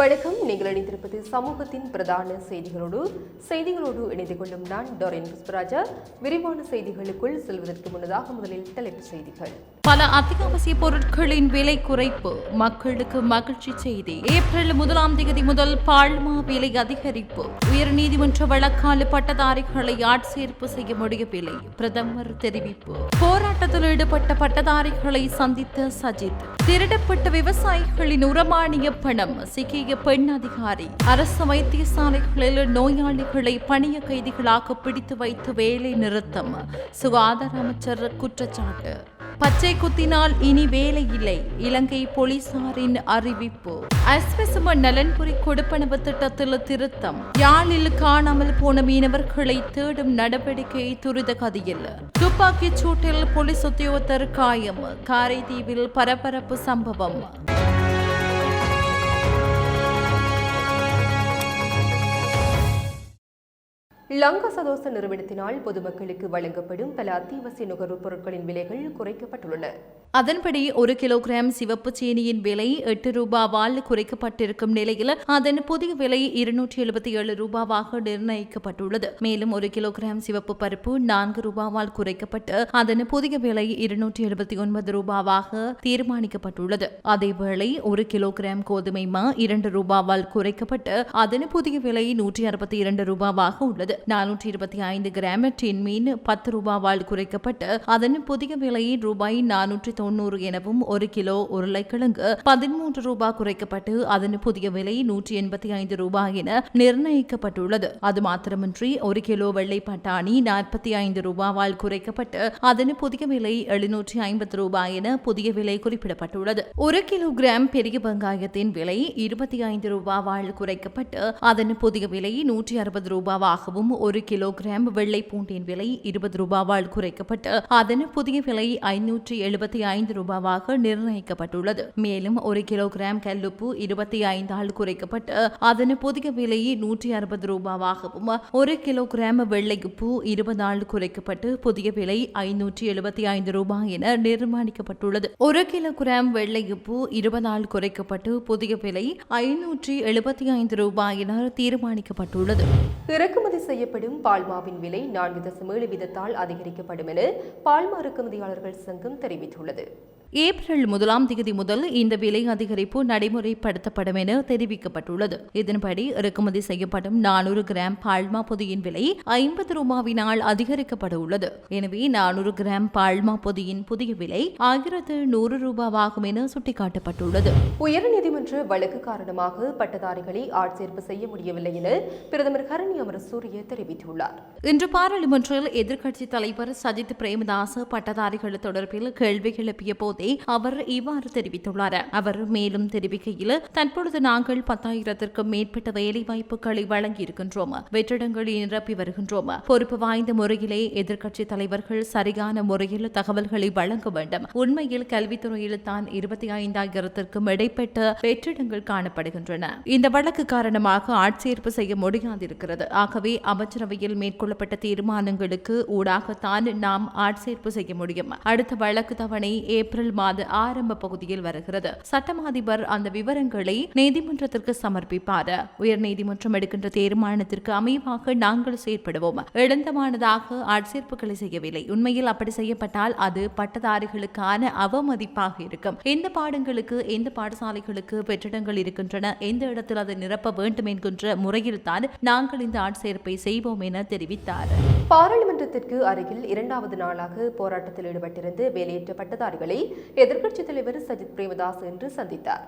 வணக்கம். நீங்கள் இணைந்திருப்பது சமூகத்தின் பிரதான செய்திகளோடு இணைந்து கொள்ளும் நான் டோரின் புஷ்பராஜா. விரிவான செய்திகளுக்குள் செல்வதற்கு முன்னதாக முதலில் தலைப்புச் செய்திகள். பல அத்தியாவசிய பொருட்களின் விலை குறைப்பு, மக்களுக்கு மகிழ்ச்சி செய்தி. ஏப்ரல் 1ஆம் தேதி முதல் பால்மா விலை அதிகரிப்பு. உயர்நீதிமன்ற வழக்கால பட்டதாரிகளை ஆட்சேர்ப்பு செய்ய முடியவில்லை, பிரதமர் தெரிவிப்பு. போராட்டத்தில் ஈடுபட்ட பட்டதாரிகளை சந்தித்த சஜித். திருடப்பட்ட விவசாயிகளின் உரமானிய பணம், சிக்கிய பெண் அதிகாரி. அரசு வைத்தியசாலைகளில் நோயாளிகளை பணிய கைதிகளாக பிடித்து வைத்து வேலை நிறுத்தம், சுகாதார அமைச்சர் குற்றச்சாட்டு. பச்சை குத்தினால் இனி வேலை இல்லை, இலங்கை போலீசாரின் அறிவிப்பு. அஸ்வசும நலன்புரி கொடுப்பனவு திட்டத்தில் திருத்தம். யாழில் காணாமல் போன மீனவர்களை தேடும் நடவடிக்கை துரித கதியில். துப்பாக்கிச் சூட்டில் போலீஸ் உத்தியோகத்தர் காயம், காரைதீவில் பரபரப்பு சம்பவம். லங்கா சதோச நிறுவனத்தினால் பொதுமக்களுக்கு வழங்கப்படும் பல அத்தியாவசிய நுகர்வுப் பொருட்களின் விலைகள் குறைக்கப்பட்டுள்ளன. அதன்படி 1 கிலோகிராம் சிவப்பு சீனியின் விலை 8 ரூபாவால் குறைக்கப்பட்டிருக்கும் நிலையில் அதன் புதிய விலை 277 ரூபாவாக நிர்ணயிக்கப்பட்டுள்ளது. மேலும் 1 கிலோகிராம் சிவப்பு பருப்பு 4 ரூபாவால் குறைக்கப்பட்டு அதன் புதிய விலை 279 ரூபாவாக தீர்மானிக்கப்பட்டுள்ளது. அதேவேளை 1 கிலோகிராம் கோதுமை மா 2 ரூபாவால் குறைக்கப்பட்டு அதன் புதிய விலை 162 ரூபாவாக உள்ளது. 425 கிராம் டின் மீன் 10 ரூபாவால் குறைக்கப்பட்டு அதன் புதிய விலை ரூபாய் 490 எனவும் 1 கிலோ உருளைக்கிழங்கு 13 ரூபாய் குறைக்கப்பட்டு அதன் புதிய விலை 185 ரூபாய் என நிர்ணயிக்கப்பட்டுள்ளது. அது மாத்திரமின்றி 1 கிலோ வெள்ளை பட்டாணி 45 ரூபாவால் குறைக்கப்பட்டு அதன் புதிய விலை 750 ரூபாய் என புதிய விலை குறிப்பிடப்பட்டுள்ளது. 1 கிலோகிராம் பெரிய வெங்காயத்தின் விலை 25 ரூபாவால் குறைக்கப்பட்டு அதன் புதிய விலை 160 ரூபாவாகவும் 1 கிலோகிராம் வெள்ளை பூண்டின் விலை 20 ரூபாவால் குறைக்கப்பட்டு அதன் புதிய விலை 575 ரூபாவாக நிர்ணயிக்கப்பட்டுள்ளது. மேலும் 1 கிலோகிராம் கல்லுப்பு 25 குறைக்கப்பட்டு அதன் புதிய விலை 160 ரூபாவாகவும் 1 கிலோகிராம் வெள்ளை உப்பு 20 குறைக்கப்பட்டு புதிய விலை 575 ரூபாய் என நிர்மாணிக்கப்பட்டுள்ளது. 1 கிலோகிராம் வெள்ளை உப்பு 20 குறைக்கப்பட்டு புதிய விலை 575 ரூபாய் என தீர்மானிக்கப்பட்டுள்ளது. இறக்குமதி செய்யப்படும் பால்மாவின் விலை 4.7 வீதத்தால் அதிகரிக்கப்படும் என பால்மா இறக்குமதியாளர்கள் சங்கம் தெரிவித்துள்ளது. ஏப்ரல் 1ஆம் தேதி முதல் இந்த விலை அதிகரிப்பு நடைமுறைப்படுத்தப்படும் என தெரிவிக்கப்பட்டுள்ளது. இதன்படி இறக்குமதி செய்யப்படும் 400 கிராம் பால்மா பொதியின் விலை 50 ரூபாவினால் அதிகரிக்கப்பட உள்ளது. எனவே 400 கிராம் பால்மா பொதியின் புதிய விலை 1100 ரூபாவாகும் என சுட்டிக்காட்டப்பட்டுள்ளது. உயர்நீதிமன்ற வழக்கு காரணமாக பட்டதாரிகளை ஆட்சேர்ப்பு செய்ய முடியவில்லை என பிரதமர் ஹரணி அமரசூரிய தெரிவித்துள்ளார். இன்று பாராளுமன்றில் எதிர்க்கட்சித் தலைவர் சஜித் பிரேமதாச பட்டதாரிகள் தொடர்பில் கேள்வி எழுப்பிய போது அவர் இவ்வாறு தெரிவித்துள்ளார். அவர் மேலும் தெரிவிக்கையில், தற்பொழுது நாங்கள் 10,000க்கும் மேற்பட்ட வேலைவாய்ப்புகளை வழங்கியிருக்கின்றோம், வெற்றிடங்களை நிரப்பி வருகின்றோம். பொறுப்பு வாய்ந்த முறையிலே எதிர்க்கட்சித் தலைவர்கள் சரியான முறையில் தகவல்களை வழங்க வேண்டும். உண்மையில் கல்வித்துறையில் தான் 25,000க்கும் இடைப்பட்ட வெற்றிடங்கள் காணப்படுகின்றன. இந்த வழக்கு காரணமாக ஆட்சேர்ப்பு செய்ய முடியாதிருக்கிறது. ஆகவே அமைச்சரவையில் மேற்கொள்ளப்பட்ட தீர்மானங்களுக்கு ஊடாகத்தான் நாம் ஆட்சேர்ப்பு செய்ய முடியும். அடுத்த வழக்கு தவணை ஏப்ரல் மாத ஆரம்ப பகுதியில் வருகிறது. சட்டமா அதிபர் அந்த விவரங்களை நீதிமன்றத்திற்கு சமர்ப்பிப்பார். உயர்நீதிமன்றம் எடுக்கின்ற தீர்மானத்திற்கு அமைவாக நாங்கள் செயற்படுவோம். இழந்தமானதாக ஆட்சேர்ப்புகளை செய்யவில்லை. உண்மையில் அப்படி செய்யப்பட்டால் அது பட்டதாரிகளுக்கான அவமதிப்பாக இருக்கும். எந்த பாடங்களுக்கு எந்த பாடசாலைகளுக்கு வெற்றிடங்கள் இருக்கின்றன, எந்த இடத்தில் அதை நிரப்ப வேண்டும் என்கின்ற முறையில் தான் நாங்கள் இந்த ஆட்சேர்ப்பை செய்வோம் என தெரிவித்தார். பாராளுமன்றத்திற்கு அருகில் 2வது நாளாக போராட்டத்தில் ஈடுபட்டிருந்த வேலையற்ற பட்டதாரிகளை எதிர்க்கட்சித் தலைவர் சஜித் பிரேமதாஸ் இன்று சந்தித்தார்.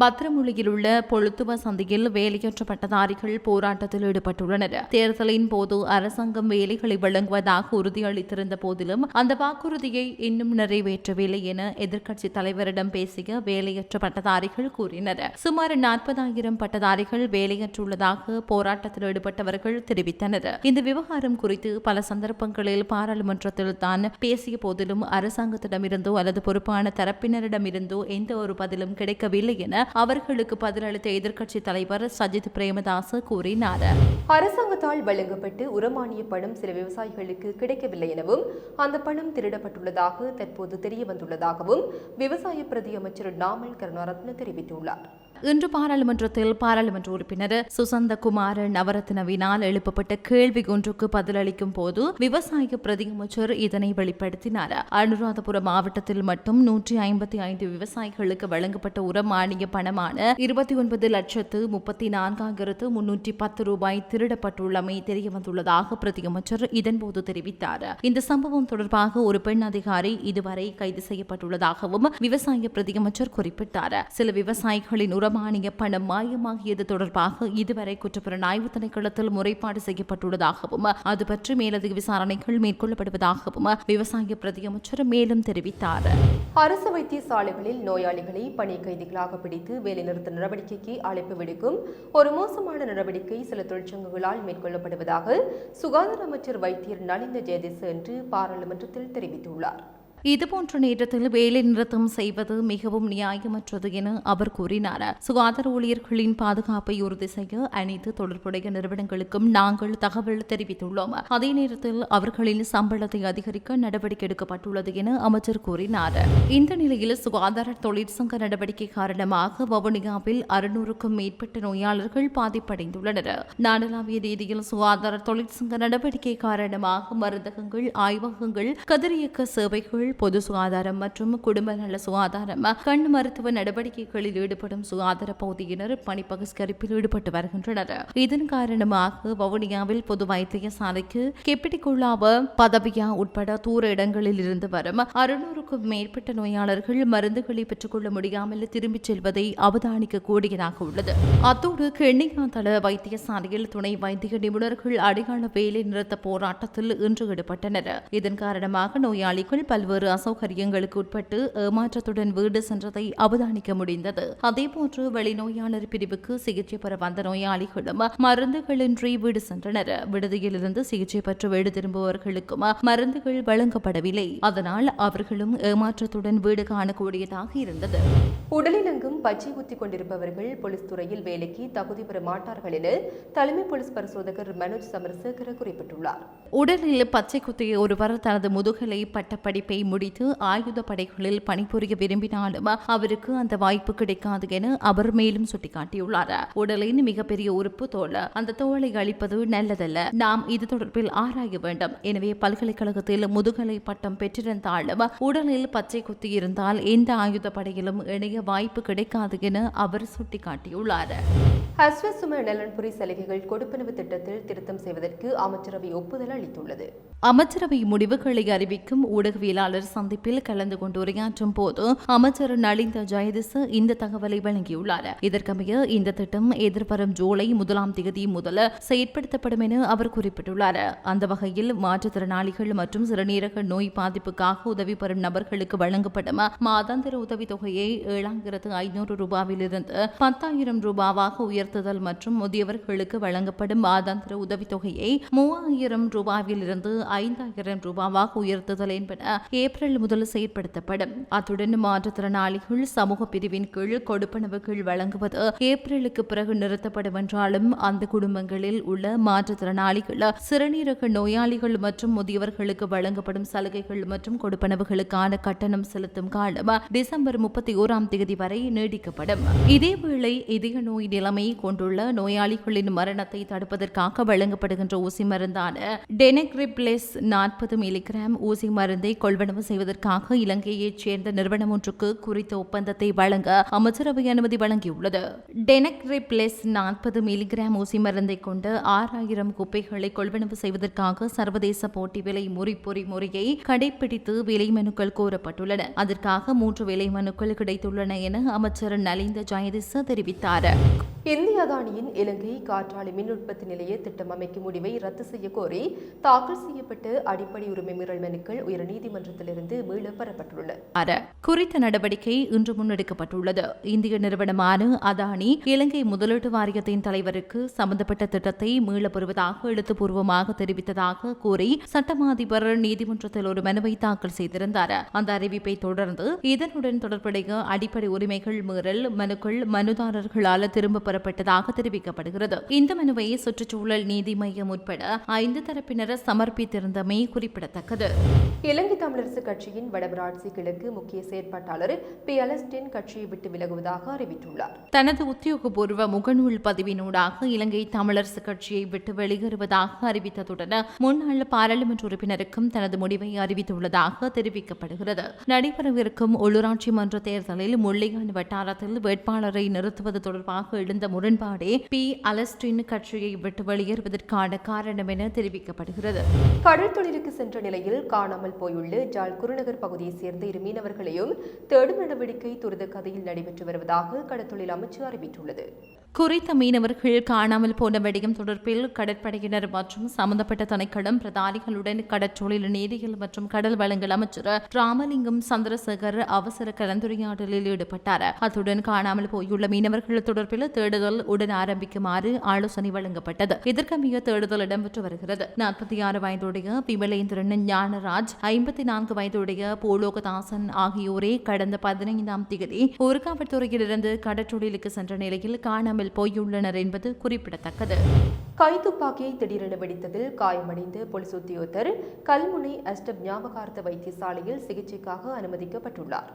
பத்திரமுளியில் உள்ள பொழுத்துவ சந்தையில் வேலையற்ற பட்டதாரிகள் போராட்டத்தில் ஈடுபட்டுள்ளனர். தேர்தலின் போது அரசாங்கம் வேலைகளை வழங்குவதாக உறுதியளித்திருந்த போதிலும் அந்த வாக்குறுதியை இன்னும் நிறைவேற்றவில்லை என எதிர்க்கட்சித் தலைவரிடம் பேசிய வேலையற்ற பட்டதாரிகள் கூறினர். சுமார் 40,000 பட்டதாரிகள் வேலையற்றுள்ளதாக போராட்டத்தில் ஈடுபட்டவர்கள் தெரிவித்தனர். இந்த விவகாரம் குறித்து பல சந்தர்ப்பங்களில் பாராளுமன்றத்தில் தான் பேசிய போதிலும் அரசாங்கத்திடமிருந்தோ அல்லது பொறுப்பான தரப்பினரிடமிருந்தோ எந்த ஒரு பதிலும் கிடைக்கவில்லை என அவர்களுக்கு பதிலளித்த எதிர்க்கட்சித் தலைவர் சஜித் பிரேமதாச கூறினார். அரசாங்கத்தால் வழங்கப்பட்டு உரமானிய பணம் சில விவசாயிகளுக்கு கிடைக்கவில்லை எனவும் அந்த பணம் திருடப்பட்டுள்ளதாக தற்போது தெரிய வந்துள்ளதாகவும் விவசாய பிரதி அமைச்சர் நாமல் கருணாரத்ன தெரிவித்துள்ளார். இன்று பாராளுமன்றத்தில் பாராளுமன்ற உறுப்பினர் சுசந்த குமார நவரத்னவினால் எழுப்பப்பட்ட கேள்வி ஒன்றுக்கு பதிலளிக்கும் போது விவசாய பிரதி அமைச்சர் இதனை வெளிப்படுத்தினார். அனுராதபுரம் மாவட்டத்தில் மட்டும் 155 விவசாயிகளுக்கு வழங்கப்பட்ட உர மானிய பணமான 29,34,310 ரூபாய் திருடப்பட்டுள்ளமை தெரியவந்துள்ளதாக பிரதி அமைச்சர் இதன்போது தெரிவித்தார். இந்த சம்பவம் தொடர்பாக ஒரு பெண் அதிகாரி இதுவரை கைது செய்யப்பட்டுள்ளதாகவும் விவசாய பிரதி அமைச்சர் குறிப்பிட்டார். சில விவசாயிகளின் உரமானிய பணம் மாயமாகியது தொடர்பாக இதுவரை குற்றப்புலனாய்வு திணைக்களத்தில் முறைப்பாடு செய்யப்பட்டுள்ளதாகவும் அது பற்றி மேலதிக விசாரணைகள் மேற்கொள்ளப்படுவதாகவும் விவசாய பிரதி அமைச்சர் மேலும் தெரிவித்தார். அரசு வைத்தியசாலைகளில் நோயாளிகளை பணி கைதிகளாக பிடித்து வேலைநிறுத்த நடவடிக்கைக்கு அழைப்பு விடுக்கும் ஒரு மோசமான நடவடிக்கை சில தொழிற்சங்கங்களால் மேற்கொள்ளப்படுவதாக சுகாதார அமைச்சர் வைத்தியர் நலிந்த ஜெயதிச என்று பாராளுமன்றத்தில் தெரிவித்துள்ளார். இதுபோன்ற நேரத்தில் வேலை நிறுத்தம் செய்வது மிகவும் நியாயமற்றது என அவர் கூறினார். சுகாதார ஊழியர்களின் பாதுகாப்பை உறுதி செய்ய அனைத்து தொடர்புடைய நிறுவனங்களுக்கும் நாங்கள் தகவல் தெரிவித்துள்ளோம். அதே நேரத்தில் அவர்களின் சம்பளத்தை அதிகரிக்க நடவடிக்கை எடுக்கப்பட்டுள்ளது என அமைச்சர் கூறினார். இந்த நிலையில் சுகாதார தொழிற்சங்க நடவடிக்கை காரணமாக வவுனியாவில் 600க்கும் மேற்பட்ட நோயாளர்கள் பாதிப்படைந்துள்ளனர். நாடளாவிய ரீதியில் சுகாதார தொழிற்சங்க நடவடிக்கை காரணமாக மருந்தகங்கள், ஆய்வகங்கள், கதிரியக்க சேவைகள், பொது சுகாதாரம் மற்றும் குடும்ப நல சுகாதாரம், கண் மருத்துவ நடவடிக்கைகளில் ஈடுபடும் சுகாதார பகுதியினர் பணி பகிஷ்கரிப்பில் ஈடுபட்டு வருகின்றனர். இதன் காரணமாக வவுனியாவில் பொது வைத்தியசாலைக்கு கெப்பிட்டிக்குள்ளாவ, பதவியா உட்பட தூர இடங்களில் இருந்து வரும் 600க்கும் மேற்பட்ட நோயாளர்கள் மருந்துகளை பெற்றுக்கொள்ள முடியாமல் திரும்பிச் செல்வதை அவதானிக்க கூடியதாக உள்ளது. அத்தோடு கெண்ணியாந்தள வைத்தியசாலையில் துணை வைத்திய நிபுணர்கள் அடையாள வேலை நிறுத்த போராட்டத்தில் இன்று ஈடுபட்டனர். இதன் காரணமாக நோயாளிகள் பல்வேறு அசௌகரியங்களுக்கு உட்பட்டு ஏமாற்றத்துடன் வீடு சென்றதை அவதானிக்க முடிந்தது. அதேபோன்று வெளிநோயாளர் பிரிவுக்கு சிகிச்சை பெற வந்த நோயாளிகளும் மருந்துகளின்றி வீடு சென்றனர். விடுதியில் இருந்து சிகிச்சை பெற்று வீடு திரும்புபவர்களுக்கும் மருந்துகள் வழங்கப்படவில்லை. அதனால் அவர்களும் ஏமாற்றத்துடன் வீடு காணக்கூடியதாக இருந்தது. உடலிலெங்கும் பச்சை குத்திக் கொண்டிருப்பவர்கள் போலீஸ் துறையில் வேலைக்கு தகுதி பெற மாட்டார்கள் என தலைமை போலீஸ் பரிசோதகர் மனோஜ் சமரசேகர குறிப்பிட்டுள்ளார். உடலில் பச்சை குத்திய ஒருவர் தனது முதுகலை பட்டப்படிப்பை முடித்து ஆயுத படைகளில் பணிபுரிய விரும்பினாலும் அவருக்கு அந்த வாய்ப்பு கிடைக்காது என அவர் மேலும் சுட்டிக்காட்டியுள்ளார். உடலின் மிகப்பெரிய உறுப்பு தோல். அந்த தோலை அளிப்பது நல்லதல்ல. நாம் இது தொடர்பில் ஆராய வேண்டும். எனவே பல்கலைக்கழகத்தில் முதுகலை பட்டம் பெற்றிருந்தாலும் உடலில் பச்சை குத்தி இருந்தால் எந்த ஆயுத படையிலும் இணைய வாய்ப்பு கிடைக்காது என அவர் சுட்டிக்காட்டியுள்ளார். அஸ்வசும நலன்புரி சலுகைகள் கொடுப்பனவு திட்டத்தில் திருத்தம் செய்வதற்கு அமைச்சரவை ஒப்புதல் அளித்துள்ளது. அமைச்சரவை முடிவுகளை அறிவிக்கும் ஊடகவியலாளர் சந்திப்பில் கலந்து கொண்டு உரையாற்றும் போது அமைச்சர் நலிந்த ஜெயதிச இந்த தகவலை வழங்கியுள்ளார். இதற்கமைய இந்த திட்டம் எதிர்வரும் ஜூலை 1ஆம் தேதி முதல் செயற்படுத்தப்படும் என அவர் குறிப்பிட்டுள்ளார். அந்த வகையில் மாற்றுத்திறனாளிகள் மற்றும் சிறுநீரக நோய் பாதிப்புக்காக உதவி பெறும் நபர்களுக்கு வழங்கப்படும் மாதாந்திர உதவித் தொகையை 7,500 ரூபாவிலிருந்து 10,000 ரூபாவாக உயர்த்துதல் மற்றும் முதியவர்களுக்கு வழங்கப்படும் மாதாந்திர உதவித் தொகையை 3,000 ரூபாவிலிருந்து 5,000 ரூபாவாக உயர்த்துதல் என்பன ஏப்ரல் முதல் செயற்படுத்தப்படும். அத்துடன் மாற்றுத்திறனாளிகள் சமூக பிரிவின் கீழ் கொடுப்பனவுகள் வழங்குவது ஏப்ரலுக்கு பிறகு நிறுத்தப்படும் என்றாலும் அந்த குடும்பங்களில் உள்ள மாற்றுத்திறனாளிகள், சிறுநீரக நோயாளிகள் மற்றும் முதியவர்களுக்கு வழங்கப்படும் சலுகைகள் மற்றும் கொடுப்பனவுகளுக்கான கட்டணம் செலுத்தும் காலம் டிசம்பர் 31ஆம் தேதி வரை நீடிக்கப்படும். இதேவேளை இதய நோய் நிலைமை கொண்டுள்ள நோயாளிகளின் மரணத்தை தடுப்பதற்காக வழங்கப்படுகின்ற ஊசி மருந்தான டெனக்ரிப்ளெஸ் 40 மில்லிகிராம் ஊசி மருந்தை கொள்வனவு செய்வதற்காக இலங்கையைச் சேர்ந்த நிறுவனம் ஒன்றுக்கு குறித்த ஒப்பந்தத்தை வழங்க அமைச்சரவை அனுமதி வழங்கியுள்ளது. டெனக்ரிப்ளெஸ் 40 மில்லிகிராம் ஊசி மருந்தை கொண்ட 6,000 குப்பைகளை கொள்வனவு செய்வதற்காக சர்வதேச போட்டி விலை பொறிமுறையை கடைபிடித்து விலை மனுக்கள் கோரப்பட்டுள்ளன. அதற்காக 3 விலை மனுக்கள் கிடைத்துள்ளன என அமைச்சர் நலிந்த ஜெயதிச தெரிவித்தார். இந்திய அதானியின் இலங்கை காற்றாலை மின் உற்பத்தி நிலைய திட்டம் அமைக்கும் முடிவை ரத்து செய்ய கோரி தாக்கல் செய்யப்பட்ட அடிப்படை உரிமை மீறல் மனுக்கள் உயர்நீதிமன்றத்திலிருந்து மீள பெறப்பட்டுள்ளன. குறித்த நடவடிக்கை இன்று முன்னெடுக்கப்பட்டுள்ளது. இந்திய நிறுவனமான அதானி இலங்கை முதலீட்டு வாரியத்தின் தலைவருக்கு சம்பந்தப்பட்ட திட்டத்தை மீளப் பெறுவதாக எழுத்துப்பூர்வமாக தெரிவித்ததாக கூறி சட்டமா அதிபர் நீதிமன்றத்தில் ஒரு மனுவை தாக்கல் செய்திருந்தார். அந்த அறிவிப்பை தொடர்ந்து இதனுடன் தொடர்புடைய அடிப்படை உரிமைகள் மீறல் மனுக்கள் மனுதாரர்களால் திரும்ப பெறப்பட்டதாக தெரிவிக்கப்படுகிறது. இந்த மனுவை சுற்றுச்சூழல் நீதி மையம் உட்பட 5 தரப்பினர் சமர்ப்பித்திருந்தமை குறிப்பிடத்தக்கது. இலங்கை தமிழரசு கட்சியின் வடமராட்சி கிழக்கு முக்கிய செயற்பாட்டாளர் பி. அலஸ்டின் கட்சியை விட்டு விலகுவதாக அறிவித்துள்ளார். தனது உத்தியோகபூர்வ முகநூல் பதிவினூடாக இலங்கை தமிழரசு கட்சியை விட்டு வெளியேறுவதாக அறிவித்ததுடன் முன்னாள் பாராளுமன்ற உறுப்பினருக்கும் தனது முடிவை அறிவித்துள்ளதாக தெரிவிக்கப்படுகிறது. நடைபெறவிருக்கும் உள்ளூராட்சி மன்ற தேர்தலில் முள்ளியான் வட்டாரத்தில் வேட்பாளரை நிறுத்துவது தொடர்பாக எழுந்த முரண்பாடே பி. அலஸ்டின் கட்சியை விட்டு வெளியேறுவதற்கான காரணம் என தெரிவிக்கப்படுகிறது. கடல் தொழிலுக்கு சென்ற நிலையில் காணாமல் போயுள்ள ஜாழ் குருநகர் பகுதியைச் சேர்ந்த 2 மீனவர்களையும் தேடும் நடவடிக்கை துரித கதையில் நடைபெற்று வருவதாக கடற்தொழில் அமைச்சு அறிவித்துள்ளது. குறித்த மீனவர்கள் காணாமல் போன விடயம் தொடர்பில் கடற்படையினர் மற்றும் சம்பந்தப்பட்ட திணைக்களம் பிரதானிகளுடன் கடற்றொழில் நீரியல் மற்றும் கடல் வளங்கள் அமைச்சர் ராமலிங்கம் சந்திரசேகர் அவசர கலந்துரையாடலில் ஈடுபட்டார். அத்துடன் காணாமல் போயுள்ள மீனவர்கள் தொடர்பில் தேடுதல் உடன் ஆரம்பிக்குமாறு ஆலோசனை வழங்கப்பட்டது. இதற்கமைய தேடுதல் இடம்பெற்று வருகிறது. 46 வயதுடைய விமலேந்திரன் ஞானராஜ், 54 வயதுடைய பூலோகதாசன் ஆகியோரே கடந்த 15ஆம் தேதி ஊர்காவல்துறையிலிருந்து கடற்றொழிலுக்கு சென்ற நிலையில் காணாமல் போயுள்ளனர் என்பது குறிப்பிடத்தக்கது. கைத்துப்பாக்கியை திடீரென வெடித்ததில் காயமடைந்த போலீஸ் உத்தியோகத்தர் கல்முனை அஸ்டப் ஞாபகார்த்த வைத்தியசாலையில் சிகிச்சைக்காக அனுமதிக்கப்பட்டுள்ளார்.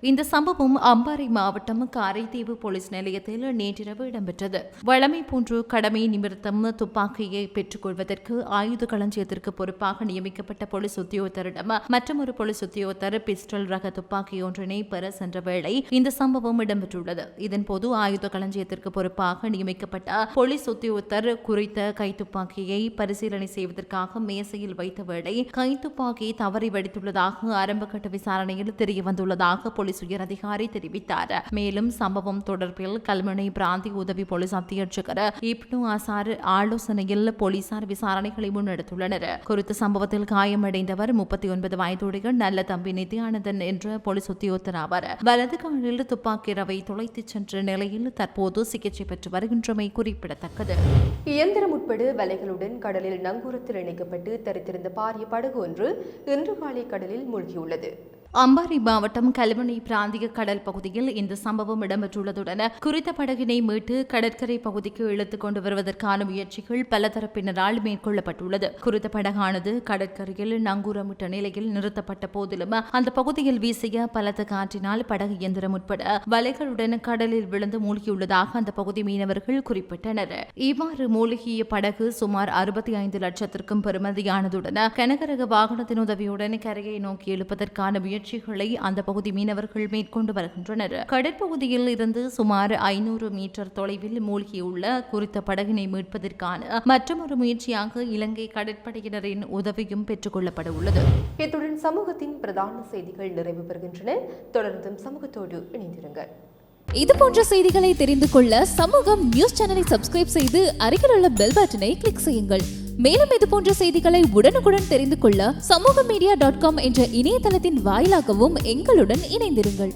இந்த சம்பவம் அம்பாறை மாவட்டம் காரைதீவு போலீஸ் நிலையத்தில் நேற்றிரவு இடம்பெற்றது. வழமை போன்று கடமை நிமித்தம் துப்பாக்கியை பெற்றுக் கொள்வதற்கு ஆயுத களஞ்சியத்திற்கு பொறுப்பாக நியமிக்கப்பட்ட போலீஸ் உத்தியோகத்தரிடம் மற்றொரு போலீஸ் உத்தியோகத்தர் பிஸ்டல் ரக துப்பாக்கி ஒன்றினை பெற சென்ற வேளை இந்த சம்பவம் இடம்பெற்றுள்ளது. இதன்போது ஆயுத களஞ்சியத்திற்கு பொறுப்பாக நியமிக்கப்பட்ட போலீஸ் உத்தியோகத்தர் குறித்த கைத்துப்பாக்கியை பரிசீலனை செய்வதற்காக மேசையில் வைத்த வேளை கைத்துப்பாக்கி தவறி வெடித்துள்ளதாக ஆரம்பகட்ட விசாரணையில் தெரியவந்துள்ளதாக போலீஸ் உயர் அதிகாரி தெரிவித்தார். மேலும் சம்பவம் தொடர்பில் கல்முனை பிராந்திய உதவி போலீஸ் அத்தியட்சகர் இப்னு அசார் ஆலோசனையில் போலீசார் விசாரணைகளை முன்னெடுத்துள்ளனர். குறித்த சம்பவத்தில் காயமடைந்தவர் 39 வயதுடைய நல்ல தம்பி நித்யானந்தன் என்ற போலீஸ் உத்தியோகத்தர் ஆவார். வலது காலில் துப்பாக்கி ரவை துளைத்துச் சென்ற நிலையில் தற்போது சிகிச்சை பெற்று வருகின்றமை குறிப்பிடத்தக்கது. இயந்திரம் உட்பட வலைகளுடன் கடலில் நங்கூரத்தில் இணைக்கப்பட்டு தரித்திருந்த பாரிய படகு ஒன்று இன்று காலை கடலில் மூழ்கியுள்ளது. அம்பாறை மாவட்டம் கல்முனை பிராந்திய கடல் பகுதியில் இந்த சம்பவம் இடம்பெற்றுள்ளதுடன் குறித்த படகினை மீட்டு கடற்கரை பகுதிக்கு இழுத்துக் கொண்டு வருவதற்கான முயற்சிகள் பல தரப்பினரால் மேற்கொள்ளப்பட்டுள்ளது. குறித்த படகானது கடற்கரையில் நங்கூரமிட்ட நிலையில் நிறுத்தப்பட்ட போதிலும் அந்த பகுதியில் வீசிய பலத்த காற்றினால் படகு இயந்திரம் உட்பட வலைகளுடன் கடலில் விழுந்து மூழ்கியுள்ளதாக அந்த பகுதி மீனவர்கள் குறிப்பிட்டனர். இவ்வாறு மூழ்கிய படகு சுமார் 65 லட்சத்திற்கும் பெறுமதியானதுடன் கனகரக வாகனத்தின் உதவியுடன் கரையை நோக்கி எழுப்பதற்கான முயற்சிகளை அந்த பகுதி மீனவர்கள் மேற்கொண்டு வருகின்றனர். கடற்பகுதியில் இருந்து சுமார் 500 மீட்டர் தொலைவில் மூழ்கியுள்ள குறித்த படகினை மீட்பதற்கான மற்றொரு முயற்சியாக இலங்கை கடற்படையினரின் உதவியும் பெற்றுக் கொள்ளப்பட உள்ளது. இத்துடன் சமூகத்தின் பிரதான செய்திகள் நிறைவு பெறுகின்றன. தொடர்ந்தும் சமூகத்தோடு இணைந்திருங்கள். இது போன்ற செய்திகளை தெரிந்து கொள்ள சமூகம் நியூஸ் சேனலை சப்ஸ்கிரைப் செய்து அருகில் உள்ள பெல் பட்டனை கிளிக் செய்யுங்கள். மேலும் இது போன்ற செய்திகளை உடனுக்குடன் தெரிந்து கொள்ள சமூகமீடியா.com என்ற இணையதளத்தின் வாயிலாகவும் எங்களுடன் இணைந்திருங்கள்.